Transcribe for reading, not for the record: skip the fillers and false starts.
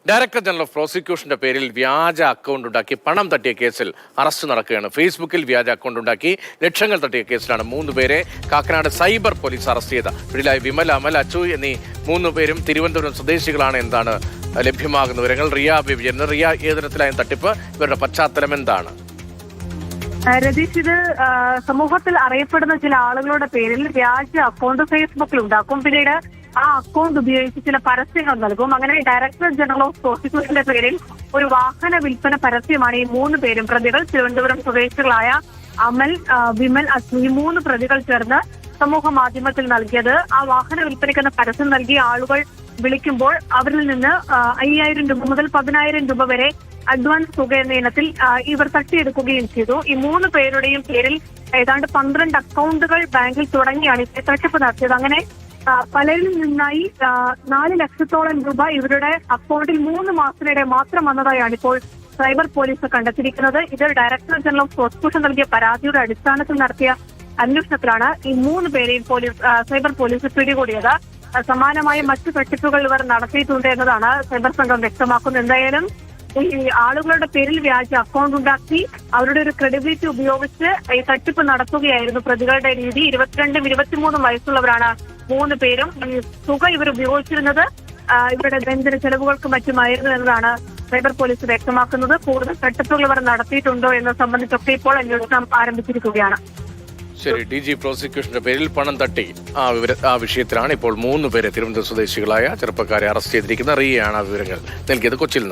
Director general of പ്രോസിക്യൂഷന്റെ പേരിൽ വ്യാജ account ഉണ്ടാക്കി പണം തട്ടിയ കേസിൽ അറസ്റ്റ് നടക്കുകയാണ്. ഫേസ്ബുക്കിൽ വ്യാജ അക്കൗണ്ട് ഉണ്ടാക്കി ലക്ഷങ്ങൾ തട്ടിയ കേസിലാണ് 3 പേരെ കാക്കനാട് സൈബർ പോലീസ് അറസ്റ്റ് ചെയ്തത്. പിടിയിലായ വിമൽ, അമൽ, അച്ചു എന്നീ 3 പേരും തിരുവനന്തപുരം സ്വദേശികളാണ് എന്താണ് ലഭ്യമാകുന്ന വിവരങ്ങൾ. റിയ വിജയൻ, റിയ, ഏത് തരത്തിലായ തട്ടിപ്പ്, ഇവരുടെ പശ്ചാത്തലം എന്താണ്? രതീഷ്, ഇത് സമൂഹത്തിൽ അറിയപ്പെടുന്ന ചില ആളുകളുടെ പേരിൽ വ്യാജ അക്കൗണ്ട് ഫേസ്ബുക്കിൽ ഉണ്ടാക്കും. പിന്നീട് ആ അക്കൗണ്ട് ഉപയോഗിച്ച് ചില പരസ്യങ്ങൾ നൽകും. അങ്ങനെ ഡയറക്ടർ ജനറൽ ഓഫ് പ്രോസിക്യൂഷന്റെ പേരിൽ ഒരു വാഹന വിൽപ്പന പരസ്യമാണ് ഈ 3 പേരും പ്രതികൾ തിരുവനന്തപുരം സ്വദേശികളായ അമൽ, വിമൽ, അച്ചു ഈ 3 പ്രതികൾ ചേർന്ന് സമൂഹ മാധ്യമത്തിൽ നൽകിയത്. ആ വാഹന വിൽപ്പനയ്ക്കെന്ന പരസ്യം നൽകിയ ആളുകൾ വിളിക്കുമ്പോൾ അവരിൽ നിന്ന് 5,000 രൂപ മുതൽ 10,000 രൂപ വരെ അഡ്വാൻസ് തുക എന്ന ഇനത്തിൽ ഇവർ തട്ടിയെടുക്കുകയും ചെയ്തു. ഈ 3 പേരുടെയും പേരിൽ ഏതാണ്ട് 12 അക്കൗണ്ടുകൾ ബാങ്കിൽ തുടങ്ങിയാണ് ഈ തട്ടിപ്പ് നടത്തിയത്. അങ്ങനെ പലരിൽ നിന്നായി 4 ലക്ഷത്തോളം രൂപ ഇവരുടെ അക്കൗണ്ടിൽ 3 മാസത്തിനിടെ മാത്രം വന്നതായാണ് ഇപ്പോൾ സൈബർ പോലീസ് കണ്ടെത്തിയിരിക്കുന്നത്. ഇത് ഡയറക്ടർ ജനറൽ ഓഫ് പ്രോസിക്യൂഷൻ നൽകിയ പരാതിയുടെ അടിസ്ഥാനത്തിൽ നടത്തിയ അന്വേഷണത്തിലാണ് ഈ 3 പേരെയും സൈബർ പോലീസ് പിടികൂടിയത്. സമാനമായ മറ്റു തട്ടിപ്പുകൾ ഇവർ നടത്തിയിട്ടുണ്ട് എന്നതാണ് സൈബർ സംഘം വ്യക്തമാക്കുന്നത്. എന്തായാലും ഈ ആളുകളുടെ പേരിൽ വ്യാജ അക്കൗണ്ട് ഉണ്ടാക്കി അവരുടെ ഒരു ക്രെഡിബിലിറ്റി ഉപയോഗിച്ച് ഈ തട്ടിപ്പ് നടത്തുകയായിരുന്നു പ്രതികളുടെ രീതി. 22, 23 വയസ്സുള്ളവരാണ് 3 പേരും. ഈ തുക ഇവർ ഉപയോഗിച്ചിരുന്നത് ഇവരുടെ ദൈനംദിന ചെലവുകൾക്ക് മറ്റുമായിരുന്നു എന്നതാണ് സൈബർ പോലീസ് വ്യക്തമാക്കുന്നത്. കൂടുതൽ തട്ടിപ്പുകൾ ഇവർ നടത്തിയിട്ടുണ്ടോ എന്നത് സംബന്ധിച്ചൊക്കെ ഇപ്പോൾ അന്വേഷണം ആരംഭിച്ചിരിക്കുകയാണ്. ശരി, DG പ്രോസിക്യൂഷന്റെ പേരിൽ പണം തട്ടി ആ വിഷയത്തിലാണ് ഇപ്പോൾ 3 പേരെ തിരുവനന്തപുരം സ്വദേശികളായ ചെറുപ്പക്കാരെ അറസ്റ്റ് ചെയ്തിരിക്കുന്ന. റിയയാണ് വിവരങ്ങൾ നൽകിയത് കൊച്ചിയിൽ നിന്ന്.